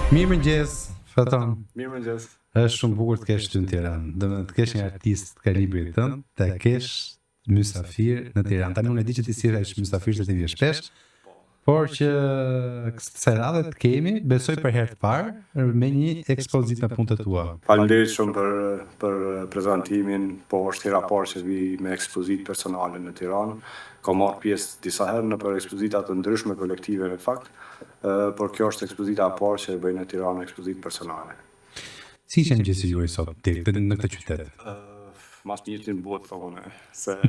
Mirëmëngjes, Faton. Mirëmëngjes. Është shumë bukur të kesh ty në Tiranë. Domethënë të kesh një artist të kalibrit tënd, të kesh mysafir në Tiranë. Tani unë e di që ti sillesh mysafir se ti vjen shpesh, por që kësaj radhe të kemi, besoj për herë të parë me një ekspozitë me punët tua. Faleminderit shumë për prezantimin, po është hera parë që vi me ekspozitë personale në Tiranë. Kam marrë pjesë disa herë në për ekspozita të ndryshme kolektive në fakt, por kjo është ekspozita e parë që e bëj në Tiranë, ekspozitë personale. Si ishte mëngjesi juaj sot në këtë qytet? Mas mirë në botë thonë, se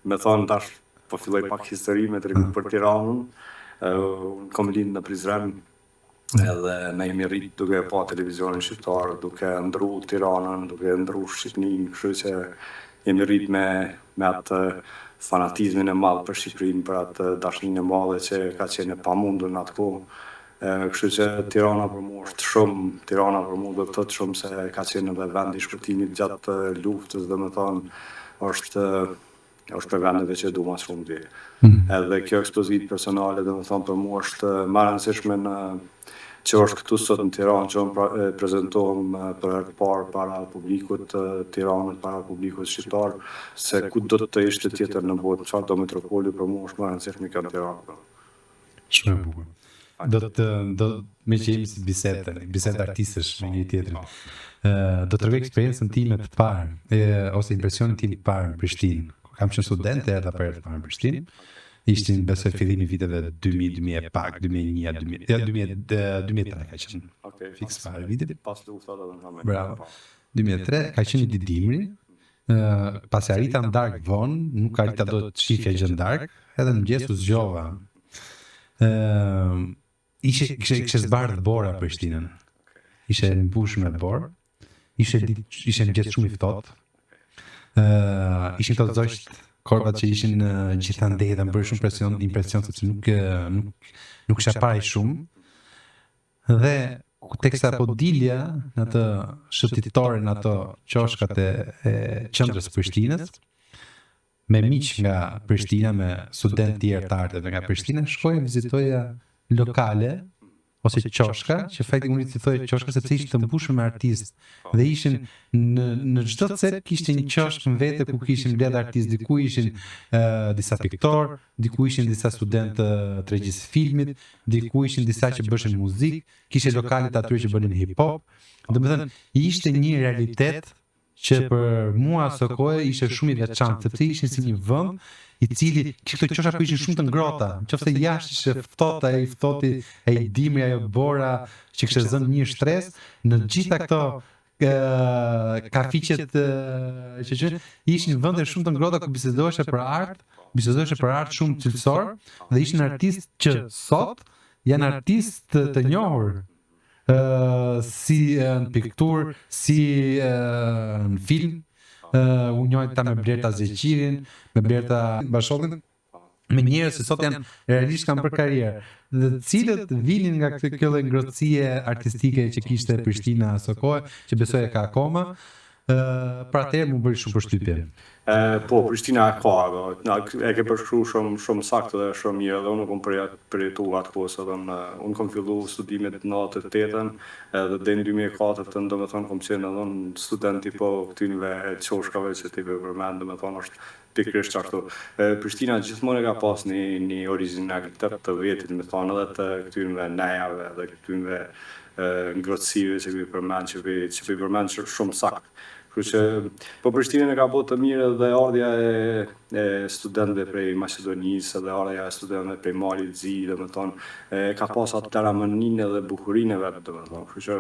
me thonë tash po filloj pak histori me tregu për Tiranën. Unë kam lind në Prizren, edhe ne jemi rrit duke pa televizionin shqiptar, duke ndru Tiranën, duke ndru Shqipërinë, kështu që jemi rrit me atë fanatizmin e madh për Shqipërinë, për atë dashninë e madhe që ka qenë e pamundur në atë kohë. Kështu që Tirana për mua është shumë, Tirana për mua do të thotë shumë se ka qenë edhe vendi i shpëtimit gjatë luftës, domethënë është për vendeve që du ma shumë dhe. Edhe kjo ekspozitë personale, domethënë për mua është më e rëndësishme që është këtu sot në Tiranë, që unë prezentohem për herë të parë para publikut Tiranës, para publikut shqiptar, se ku do të ishte tjetër në botë, çfarë do metropoli, për mua është më e rëndësishme kjo në Tiranë. Shumë e bukur. Me që jemi si bisedë artistësh me një tjetrin. Do të tregoj eksperiencën time të parë, ose impresionin tim të parë në Prishtinë. Kam qenë student erdha për herë të parë në Prishtinë. Ishte besoj fillimi viteve 2000, 2000 pak, 2001, 2003 ka qenë. Fiks fare vitit. Pas luftave domethënë. Bravo. 2003 ka qenë një dimri. Pasi arrita në darkë vonë, nuk arrita do të shifja gjë në darkë, edhe në mëngjes u zgjova. Kishe zbardhë bora Prishtinën. Ishe në mbushur me borë. Ishe mëngjes shumë i ftohtë. Ishin këto zogjt korvat që ishin gjithandej dhe më bërë shumë impresion sepse nuk isha parë shumë. Dhe teksa po dilja në atë shëtitore në ato qoshkat e qendrës Prishtinës, me miq nga Prishtina, me studentë tjerë të arteve nga Prishtina, shkoja vizitoja lokale ose qoshka, që fakti unë i thoj qoshka sepse ishte të mbushur me artistë dhe ishin në çdo cep kishte një qoshk në vete ku kishin mbledh artistë, diku ishin disa piktor, diku ishin disa studentë të regjisë filmit, diku ishin disa që bëshin muzikë, kishte lokalet aty që bënin hip hop. Domethënë ishte një realitet që për mua së kohë ishte shumë i veçantë, sepse ishin si një vend i cili këto qosha po ishin shumë të ngrohta, nëse jashtë ishte ftohtë, ai ftohti, ai dimri, ajo bora që kishte zënë një stres, në gjitha këto kafiqet që ishin vende shumë të ngrohta ku bisedoheshe për art shumë cilësor dhe ishin artistë që sot janë artistë të njohur. Si në pikturë, si në film, unë njohë ta me Blerta Zeqirin, me Blerta Bashollin, me njerëz që sot janë realisht kanë për karrierë, dhe të cilët vinin nga kjo ngrohtësie artistike që kishte Prishtina së kohë, që besoj e ka akoma. Për atëherë më bëri shumë përshtypje. Po, Prishtina e ka, e ke përshkruar shumë saktë dhe shumë mirë, dhe unë kam përjetuar atë kohës, edhe unë kam filluar studimet në 98-ën, edhe deri në 2004-ën, domethënë kam qenë edhe student po këtynve qoshkave që ti përmend, domethënë është pikërisht ashtu. Prishtina gjithmonë ka pas një origjinalitet të vetit, domethënë edhe të këtynve nejave dhe këtynve ngrohtësive që vi përmend shumë saktë. Kështu që po Prishtinën e ka bërë të mirë dhe ardha e studentëve prej Maqedonisë, dhe ardha e studentëve prej Malit të Zi, domethënë ka pas atë taramaninë dhe bukurinë e vet, domethënë. Kështu që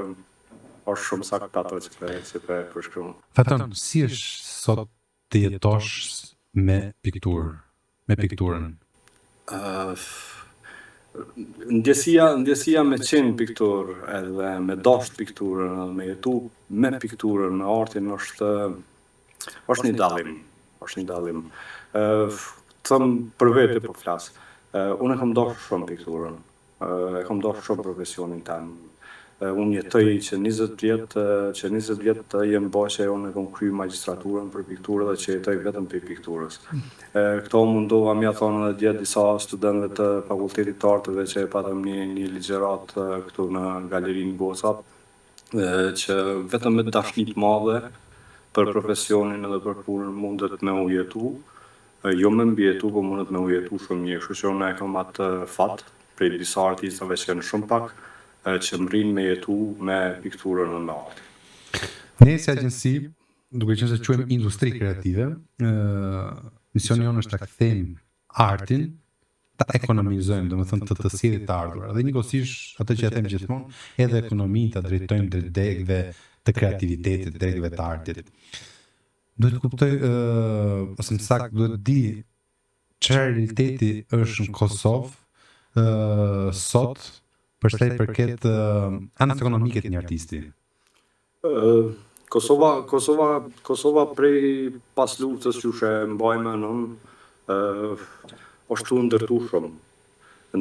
është shumë saktë ato që po përshkruan. Faton, si është sot të jetosh me pikturën? Ndjesia me qenë piktur edhe me dasht pikturën edhe me jetu me pikturën në artin është një dallim. Thëm për vete po flas. Unë kam dashur shumë pikturën. E kam dashur shumë profesionin tim. Unë jetoj që 20 vjet jem bashkë e unë kom kry magjistraturën për pikturë dhe që jetoj vetëm për pikturës. Këto mundova mja thonë edhe dje disa studentëve të fakultetit të artëve që e patëm një ligjerat këtu në galerinë Goca, që vetëm me dashni të madhe për profesionin edhe për punën mundet me u jetu, jo me mbjetu, po mundet me u jetu shumë mirë, kështu që unë e kam atë fat prej disa artistave që janë shumë pak, që mrin me jetu me pikturën dhe me art. Ne si agjensi, duke qenë se quajmë industri kreative, misioni jonë është ta kthejmë artin, ta ekonomizojmë, domethënë të sjellit të ardhurat. Dhe njëkohësisht atë që ja them gjithmonë, edhe ekonominë ta drejtojmë drejt degëve të kreativitetit, degëve të artit. Duhet të kuptoj, ose më saktë duhet di çfarë realiteti është në Kosovë sot për sa i përket anës ekonomike të një artisti. Kosova prej pas luftës që e mbajme nën, është ndërtu shumë.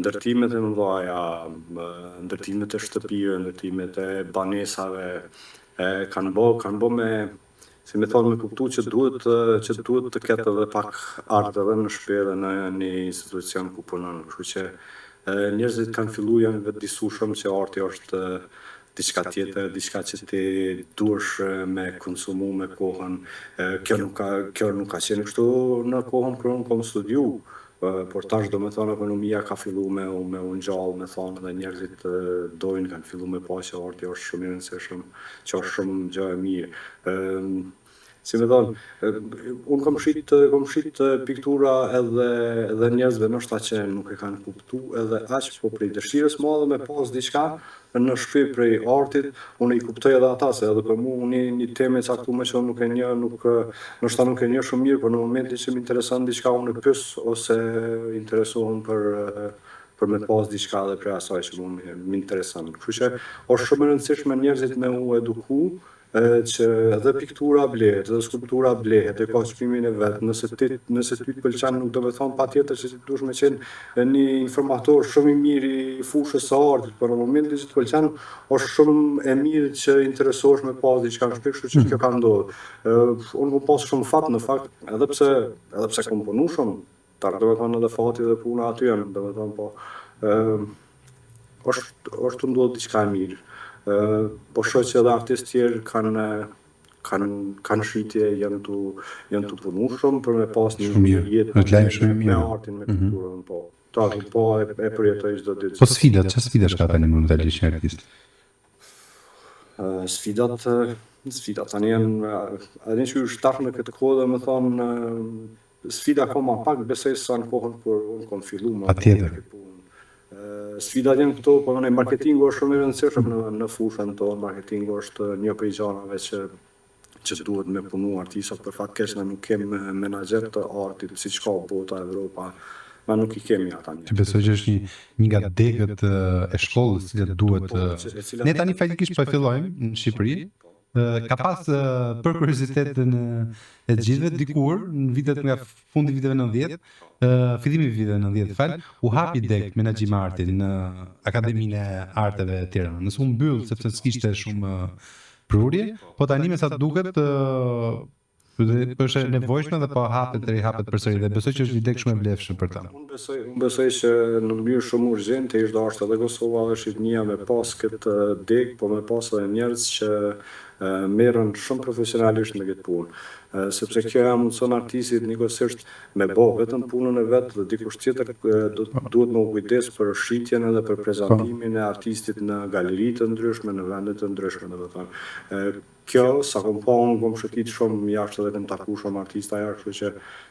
Ndërtimet e mëdhaja, ndërtimet e shtëpive, ndërtimet e banesave, kanë bo me, si me thonë, me kuptu që duhet të ketë edhe pak art edhe në shtëpi edhe në një institucion ku punon. Kështu që njerëzit kanë fillu janë vetë disushëm që arti është diçka tjetër, diçka që ti duhesh me konsumu me kohën. Kjo nuk ka qenë kështu në kohën kur unë kom studiu, por tash do me thonë ekonomia ka fillu me unë gjallë, me thonë dhe njerëzit dojnë, kanë fillu me pa që arti është shumë i rëndësishëm, që është shumë gjë e mirë. Si me thonë, unë kom shit piktura edhe njerëzve nështë që nuk e kanë kuptu edhe aq, po prej dëshirës madhe me pas diçka në shtëpi prej artit, unë i kuptoj edhe ata, se edhe për mu unë një temë e caktuar që unë nuk e një shumë mirë, por në momentin që më intereson diçka unë e pyes ose interesohem për me pas diçka edhe prej asaj që më intereson. Kështu që është shumë e rëndësishme njerëzit me u eduku, që edhe piktura blehet, edhe skulptura blehet, e ka çmimin e vet. Nëse ty të pëlqen, nuk do me thonë patjetër që ti duhesh me qenë një informator shumë i mirë i fushës së artit, por në momentin që të pëlqen, është shumë e mirë që interesohesh me pas diçka në shtëpi, kështu që kjo ka ndodhur. Unë kam pas shumë fat në fakt, edhe pse kam punu shumë, do me thonë edhe fati dhe puna aty janë, do me thonë po është ndodhur diçka e mirë. Po shoh që edhe artistë tjerë kanë shitje, janë të punu shumë për me pas një jetë me artin, me kulturën, po. Po e përjetoj çdo ditë. Po sfidat, çfarë sfidash ka tani mund të dalësh një artist? Sfidat tani janë, edhe që është tash në këtë kohë dhe më thonë, sfida ka ma pak, besoj sa në kohën kur unë kom fillu më. Patjetër. Sfidat janë këto, po në marketingu është shumë i rëndësishëm në fushën tonë, marketingu është një prej gjanave që duhet me punu artistat, për fat keq ne nuk kemi menaxher të artit, siç ka bota, Evropa, ma nuk i kemi ata. Që besoj që është një nga degët e shkollës që duhet. Ne tani faktikisht po fillojmë në Shqipëri. Ka pas për kuriozitetin e gjithëve dikur në vitet nga fundi viteve 90, fillimi i viteve 90, u hapi deg menaxhimi arti në Akademinë e Arteve të Tiranës. Nëse u mbyll sepse s'kishte shumë prurje, po tani me sa duket është e nevojshme dhe po hapet përsëri dhe besoj që është një deg shumë e vlefshme për ta. Unë besoj që në mënyrë shumë urgjente ish dashur edhe Kosova dhe Shqipënia me pas këtë deg, po me pas edhe njerëz që merren shumë profesionalisht me këtë punë. Sepse kjo ja mundson artistit njëkohësisht me bë vetëm punën e vet dhe dikush tjetër duhet me u kujdes për shitjen edhe për prezantimin e artistit në galeri të ndryshme, në vende të ndryshme, domethënë. Kjo sa kom pa unë kom shëtit shumë jashtë edhe kom taku shumë artista jashtë, kështu që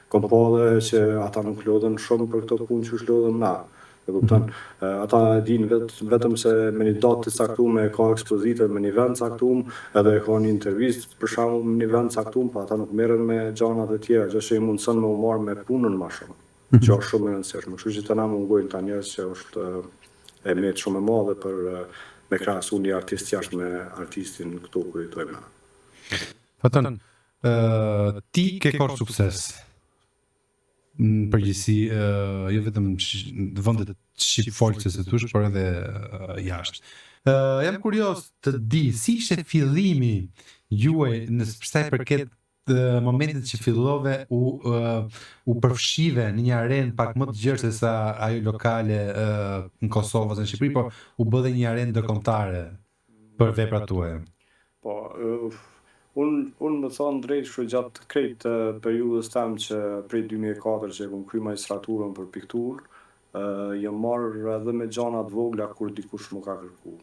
kom pa edhe që ata nuk lodhen shumë për këto punë që lodhem na. Ata dinë vetëm se me një datë të caktuar ka ekspozitën me një vend caktuar, edhe ka një intervistë për shembull në një vend caktuar, po ata nuk merren me gjanat e tjera, gjë që i mundson me u marr me punën më shumë, që është shumë e rëndësishme. Kështu që të na mungojnë ta njerëz që është e mjet shumë e madhe për me krahasu një artist jashtë me artistin këtu ku jetojmë na. Faton, ti ke korë sukses në përgjithësi, jo vetëm në vendet shqipfolqe se thosh, por edhe jashtë. Jam kurios të di si ishte fillimi juaj në sa i përket momentit që fillove u përfshive në një arenë pak më të gjerë se sa ajo lokale në Kosovë ose në Shqipëri, por u bë dhe një arenë ndërkombëtare për veprat tuaja. Po, unë më thonë drejt që gjatë krejt periudhës tam që prej 2004 që kom kry magistraturën për pikturë, jam marrë edhe me gjana të vogla kur dikush më ka kërku.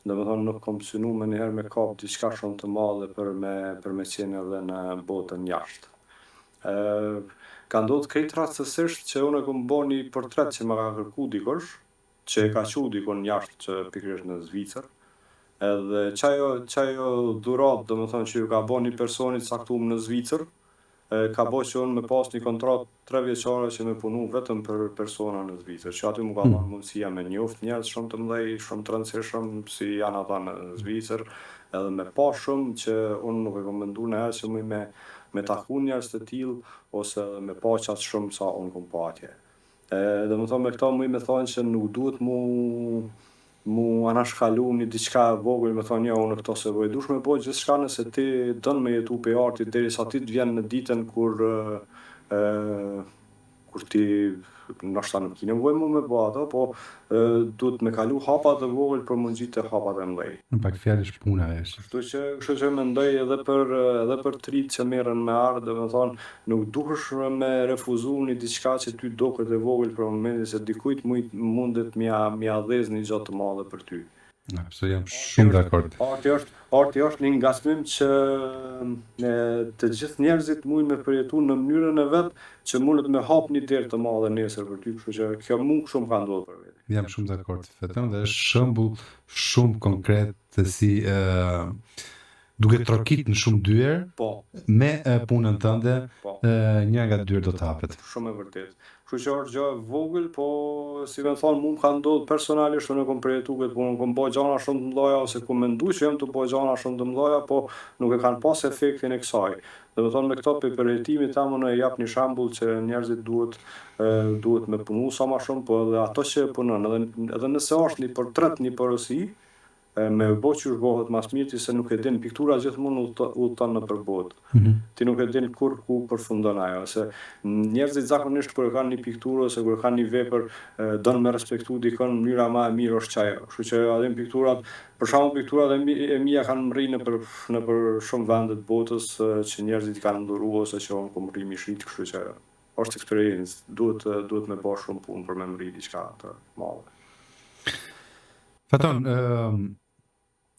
Dhe më thonë nuk kom synu me njëherë me kap diçka shumë të madhe për me qenë edhe në botën jashtë. Ka ndodhur krejt rastësisht që unë kom bo një portret që më ka kërku dikush, që e ka qu dikon jashtë që pikërisht në Zvicër. Edhe qajo dhurat, do më thonë që ju ka bo një personit saktum në Zvicër, ka bo që unë me pas një kontrat 3 vjeçare që me punu vetëm për persona në Zvicër, që aty mu ka marrë mundësia me njoft njerëz shumë të mdhej, shumë të rëndësishëm, si janë ata në Zvicër, edhe me pa shumë që unë nuk e kom mendu në herë që mu me taku njerëz të tillë, ose me pa qatë shumë sa unë kom pa atje. Dhe më thonë me këta mu me thonë që nuk duhet mu anashkalu një diçka vogël, me thonë jo, unë këto se voj. Dush me bo gjithçka nëse ti dën me jetu pe artit derisa ti të vjen në ditën kur ti ndoshta nuk ke nevojë më me bë ato, po duhet me kalu hapat e vogël për mund gjitë hapat e mëdhej. Në pak fjalësh puna është. Kështu që mendoj edhe për trit që merren me art, do të thonë, nuk duhesh me refuzu një diçka që ty doket e vogël për momentin se dikujt mundet mja dhez një gjë të madhe për ty. Absolutisht, jam shumë dakord. Arti është një ngacmim që të gjithë njerëzit mujnë me përjetu në mënyrën e vet që mundet me hap një derë të madhe nesër për ty, kështu që kjo shumë ka ndodhur për vetë. Jam shumë dakord, vetëm dhe është shembull shumë konkret të si duke trokit në shumë dyer, me punën tënde, një nga dyer do të hapet. Shumë e vërtet. Kështu që është gjë e vogël, po si më thonë, mua ka ndodhur personalisht, unë kom përjetuar këtë punë, kom bë gjëra shumë të mëdha ose kom menduar që jam të bëj gjëra shumë të mëdha, po nuk e kanë pas efektin e kësaj. Do të thonë me këto përjetimin tam unë jap një shembull që njerëzit duhet me punu sa më shumë, po edhe ato që punon, edhe nëse është një portret, një porosi, me bo që bëhet mas mirë se nuk e din piktura gjithmonë udhton në përbotë. Ti nuk e din kur ku përfundon ajo, se njerëzit zakonisht kur kanë një pikturë ose kur kanë një vepër don me respektu dikon në mënyra më e mirë është ajo. Kështu që atë pikturat, për shembull pikturat e mia kanë mrrinë nëpër shumë vende të botës që njerëzit kanë nduruar ose që unë kom rri mishit, kështu që është experience, duhet me bësh shumë punë për me mri diçka të madhe. Faton,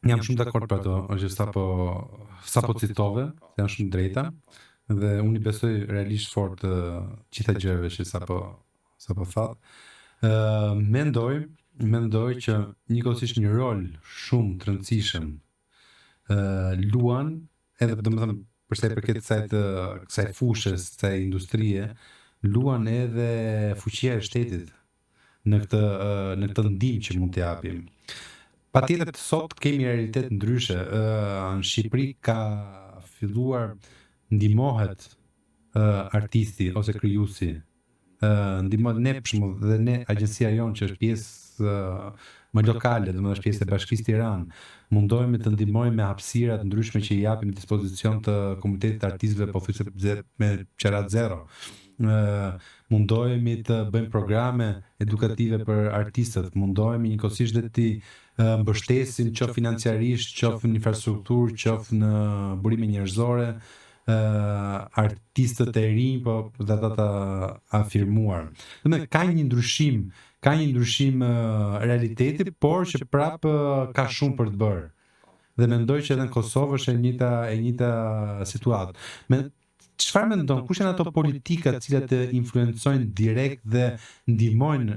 jam shumë dakord për ato, është sapo citove, janë shumë drejta, dhe unë i besoj realisht fort gjitha gjërave që sapo thot. Mendoj që njëkohësisht një rol shumë të rëndësishëm luan, edhe domethënë përsa i përket kësaj fushës, kësaj industrie, luan edhe fuqia e shtetit në këtë ndihmë që mund t'i japim. Patjetër sot kemi realitet ndryshe. Në Shqipëri ka filluar ndihmohet artisti ose krijuesi. Ndihmohet ne për shembull dhe ne agjencia jonë që është pjesë më lokale, domethënë është pjesë e Bashkisë Tiranë, mundohemi të ndihmojmë me hapësira të ndryshme që i japim dispozicion të komunitetit të artistëve pothuajse me qerat zero. Mundohemi të bëjmë programe edukative për artistët, mundohemi njëkohësisht dhe të mbështesim qoftë financiarisht, qoftë në infrastrukturë, qoftë në burime njerëzore, artistët e rinj, po dhe ata të afirmuar. Domethënë ka një ndryshim realiteti, por që prapë ka shumë për të bërë. Dhe mendoj që edhe në Kosovë është e njëjta situatë. Çfarë mendon? Kush janë ato politika të cilat influencojnë direkt dhe ndihmojnë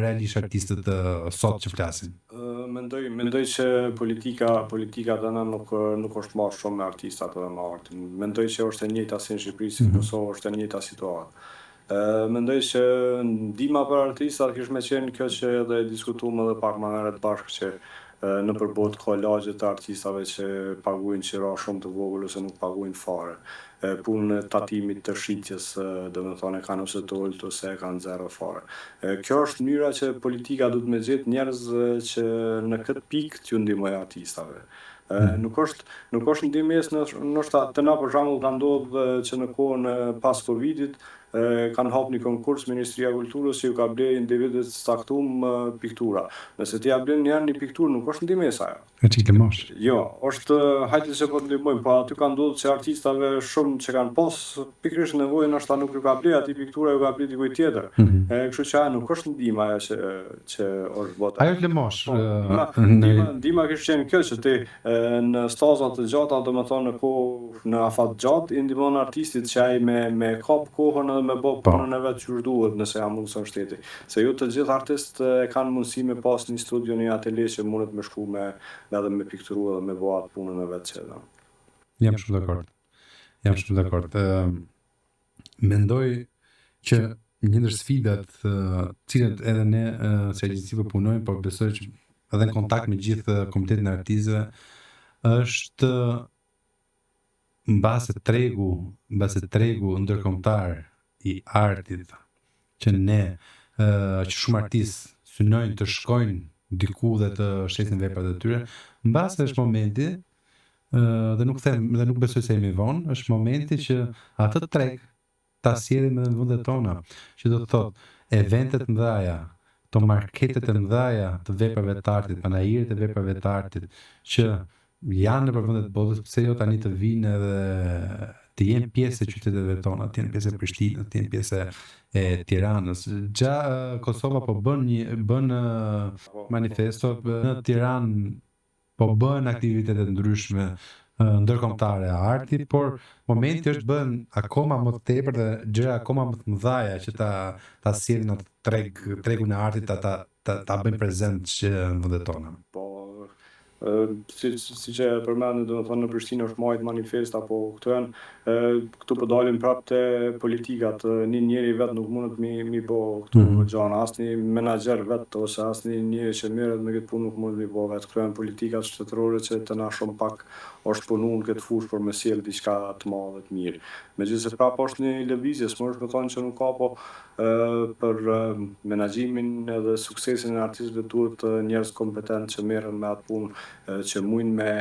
realisht artistët sot që flasin? Mendoj që politika tani nuk është marrë shumë me artistat edhe me artin. Mendoj që është e njëjta si në Shqipëri, si në Kosovë, është e njëjta situatë. Mendoj që ndihma për artistat kish me qenë kjo që edhe diskutuam edhe pak më herët bashkë që në përbot ka lagje të artistave që paguajnë qira shumë të vogël ose nuk paguajnë fare. Punë e tatimit të shitjes, do të thonë e kanë ose të ulët ose e kanë zero fare. Kjo është mënyra që politika duhet me gjetë njerëz që në këtë pikë t'ju ndihmojë artistave. Nuk është ndihmës ndoshta të na për shembull ka ndodhur që në kohën pas Covidit kanë hapur një konkurs Ministria e Kulturës që ju ka blerë individët caktuar piktura. Nëse ti ja blen një pikturë nuk është ndihmës ajo. E çike mosh. Jo, është hajde se po ndihmojmë, po aty ka ndodhur që artistave shumë që kanë pas pikërisht nevojë ndoshta nuk ju ka blerë aty piktura, ju ka blerë dikujt tjetër. Kështu që ajo nuk është ndihmë ajo që është bota. Ajo është lëmosh. Ndihma kishte qenë kjo që ti në staza të gjata, domethënë në afat gjatë i ndihmon artistit që ai me kap kohën edhe me bë punën e vet që duhet nëse ja mundson shteti. Se jo të gjithë artistët kanë mundësi me pas një studio, një atelier që mundet me shku edhe me pikturu edhe me bë atë punën e vet që edhe. Jam shumë dakord. Mendoj që një ndër sfidat cilët edhe ne si agjenci po punojmë, por besoj që edhe në kontakt me gjithë komitetin e artistëve është mbase tregu ndërkombëtar i artit që që shumë artistë synojnë të shkojnë diku dhe të shesin veprat e tyre, mbase është momenti dhe nuk besoj se jemi vonë, është momenti që atë treg ta sjellim edhe në vendet tona, që do të thotë eventet mëdha, to marketet e mëdha të veprave të artit, panajiret e veprave të artit që janë në vendet të botës, pse jo tani të vinë edhe të jenë pjesë e qyteteve tona, të jenë pjesë e Prishtinës, të jenë pjesë e Tiranës. Kosova po bën manifesto në Tiranë, po bën aktivitete të ndryshme ndërkombëtare arti, por momenti është bën akoma më të tepër dhe gjëra akoma më të mëdha që ta sjellin atë tregun e artit ta bëjnë prezent që në vendet tona. Si që përmendë, do të thonë në Prishtinë është majt manifesta, po këtu po dalin prapë te politikat, një njeri vetë nuk mundet mi bo këtu gjana, asnjë menaxher vetë ose asnjë njeri që merret me këtë punë nuk mundet mi bo vetë. Këtu janë politikat shtetërore që të na shumë pak është punu në këtë fushë për me sjellë diçka të madhe të mirë. Megjithëse prapë është një lëvizje, s'mund të thonë që nuk ka, po për menaxhimin edhe suksesin e artistëve duhet njerëz kompetent që merren me atë punë, që mujnë me,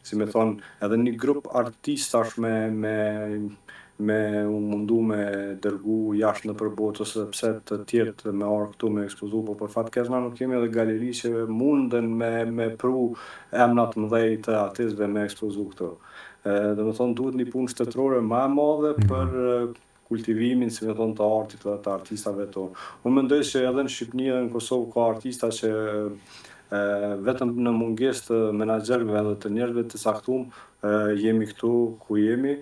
si me thonë, edhe një grup artistash me u mundu me dërgu jashtë në përbotë ose pse të tjerë me orë këtu me ekspozu, po për fat keq na nuk kemi edhe galeri që munden me pru emrat mëdhej të artistëve me ekspozu këtu. Do të thonë duhet një punë shtetërore më e madhe për kultivimin, si me thonë, të artit dhe të artistave tonë. Unë mendoj që edhe në Shqipëni dhe në Kosovë ka artista që vetëm në mungesë të menaxherëve edhe të njerëzve të caktuar jemi këtu ku jemi,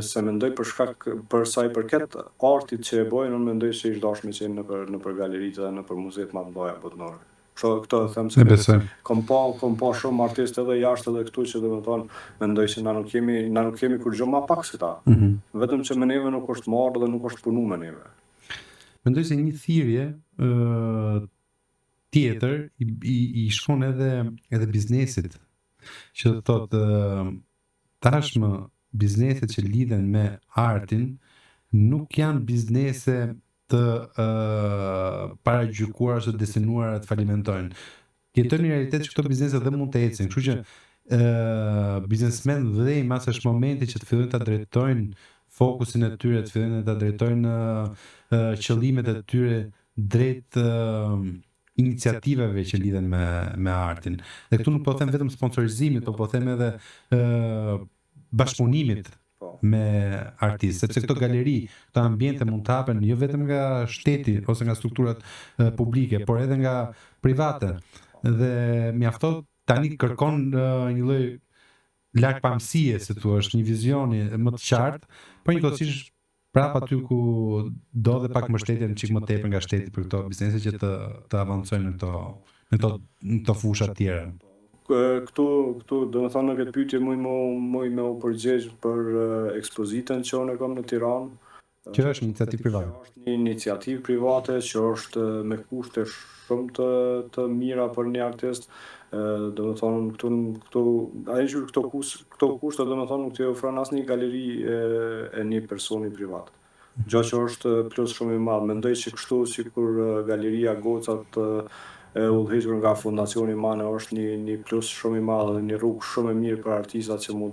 se mendoj për sa i përket artit që e bojnë, unë mendoj se ish dashme qenë nëpër galeritë dhe nëpër muzeet më të mëdha botërore. Këto e them se kam pa shumë artistë edhe jashtë edhe këtu që domethënë mendoj se na nuk kemi kur gjë më pak se ta. Vetëm që me neve nuk është marrë dhe nuk është punu me neve. Mendoj se një thirrje tjetër i shkon edhe biznesit, që do thotë tashmë bizneset që lidhen me artin nuk janë biznese të paragjykuara ose destinuara të falimentojnë. Jetojnë një realitet që këto biznese dhe mund të ecin, kështu që biznesmen dhe mas është momenti që të fillojnë ta drejtojnë fokusin e tyre, të fillojnë ta drejtojnë qëllimet e tyre drejt iniciativave që lidhen me artin. Dhe këtu nuk po them vetëm sponsorizimit, po them edhe bashkëpunimit me artistë, sepse këto galeri, këto ambiente mund të hapen jo vetëm nga shteti ose nga strukturat publike, por edhe nga private. Dhe mjafton tani kërkon një lloj largpamësie, si thua, një vizioni më të qartë, por njëkohësisht prapë aty ku do dhe pak mbështetje çik më tepër nga shteti për këto biznese që të avancojnë në këto fusha të tjera. Këtu do të thonë në këtë pyetje muj me u përgjigj për ekspozitën që unë kam në Tiranë. Që është një iniciativë private. Është një iniciativë private që është me kushte shumë të mira për një artist. domethënë këto kushte domethënë nuk t'i ofron asnjë galeri e një personi privat. Gjë që është plus shumë i madh. Mendoj që kështu sikur galeria Gocat e udhëhequr nga Fondacioni Mane është një plus shumë i madh dhe një rrugë shumë e mirë për artistat që mu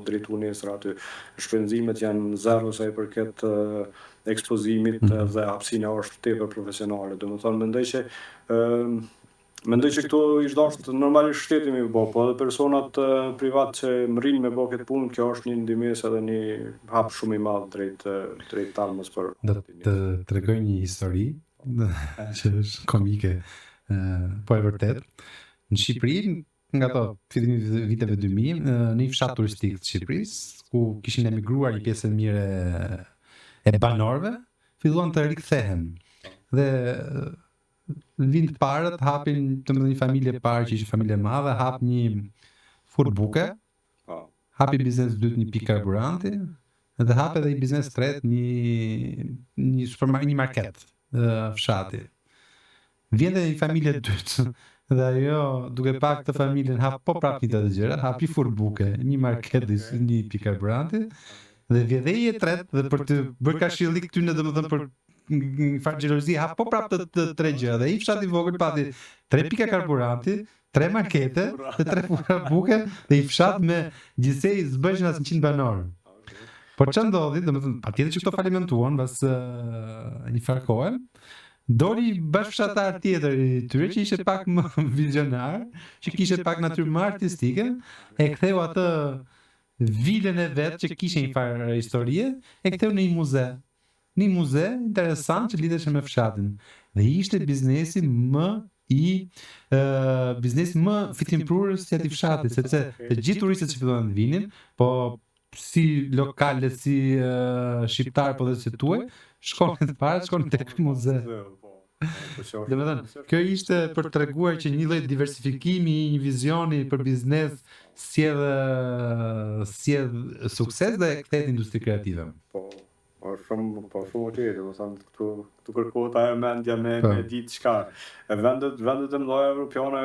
drejtu nesër aty. Shpenzimet janë zero sa i përket ekspozimit dhe hapësina është tepër profesionale. Domethënë mendoj që këtu i dashur normalisht shteti më bë, po edhe personat privat që mrin me bë këtë punë, kjo është një ndihmës edhe një hap shumë i madh drejt tarmës për. Do të tregoj një histori që është komike, po e vërtet. Në Shqipëri, nga ato fillimi viteve 2000, në një fshat turistik të Shqipërisë, ku kishin emigruar një pjesë e mirë e banorëve, filluan të rikthehen. Dhe vind parët hapin, të më një familje parë që ishte familje madhe, hap një furbuke, hapi biznes dytë një pikë karburanti, dhe hap edhe një biznes tret një market fshati. Vjen dhe një familje dytë, dhe ajo duke pa këtë familjen hap po prapë një të gjëra, hapi furbuke, një market dhe një pikë karburanti, dhe vjen dhe një tret, dhe për të bërë kashillik këtyne domethënë për një farë xhelozi hap po prapë të tre gjëra dhe i fshati vogël pati 3 pika karburanti, 3 markete dhe 3 furbuke dhe i fshat me gjithsej zbëshin as 100 banorë. Por ç'a ndodhi, domethënë patjetër që këto falimentuan pas një farë kohe, doli bashkëfshatar tjetër i tyre që ishte pak më vizionar, që kishte pak natyrë më artistike, e ktheu atë vilën e vet që kishte një farë historie, e ktheu në një muze. Një muze interesant që lidhej me fshatin. Dhe ishte biznesi më fitimprurës si aty fshati, sepse të gjithë turistët që filluan të vinin, po si lokale, si shqiptar, po dhe si tuaj, shkonin tek ky muze. Domethënë, kjo ishte për të treguar që një lloj diversifikimi, një vizioni për biznes sjell sukses dhe kthehet industri kreative. Shumë tjetër, domethënë këtu kërkohet ajo mendja me ditë çka. Vendet e mëdha evropiane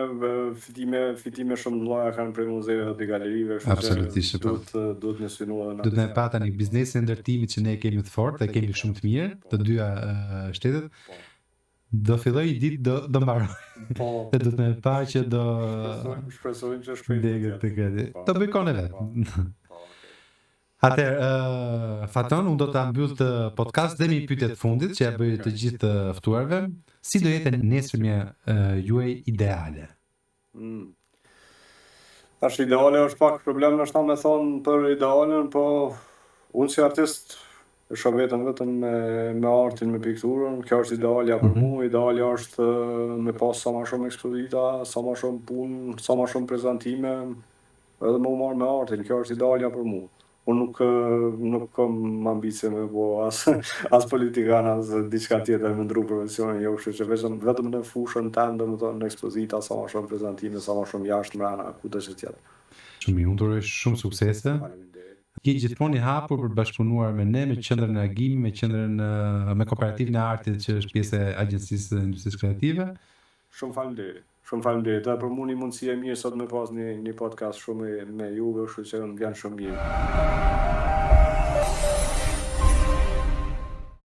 fitime shumë mëdha kanë prej muzeve dhe galerive, absolutisht. Duhet në synuar. Duhet ne pata një biznesin e ndërtimit që ne kemi të fortë dhe kemi shumë të mirë, të dyja shtetet. Do filloj ditë do mbaroj. Dhe do të më pa që do shpresojmë që shpejt. Do bëj kohën e vet. Atëherë, Faton, unë do ta mbyll të podcast dhe me pyetjet fundit që ja bëj të gjithë të ftuarve. Si do jetë nesërmja juaj ideale? Tash ideale është pak problem ndoshta me thonë për idealen, po unë si artist e shoh vetëm me artin, me pikturën, kjo është idealja për mua. Idealja është me pas sa më shumë ekspozita, sa më shumë punë, sa më shumë prezantime, edhe më marr me artin, kjo është idealja për mua. Unë nuk kam ambicie me bo as politikan, as diçka tjetër me ndru profesionin, jo, kështu që vetëm në fushën tënde, domethënë në ekspozita, sa më shumë prezantime, sa më shumë jashtë mbrana, ku të tjetër. Shumë mirë, unë të uroj shumë suksese. Je gjithmonë i hapur për të bashkëpunuar me ne, me qendrën e agimit, me qendrën me kooperativën e artit që është pjesë e agjencisë së industrisë kreative. Shumë faleminderit. Shumë faleminderit. Edhe për mua një mundësi e mirë sot me pas një podcast shumë me juve, kështu që më vjen shumë mirë.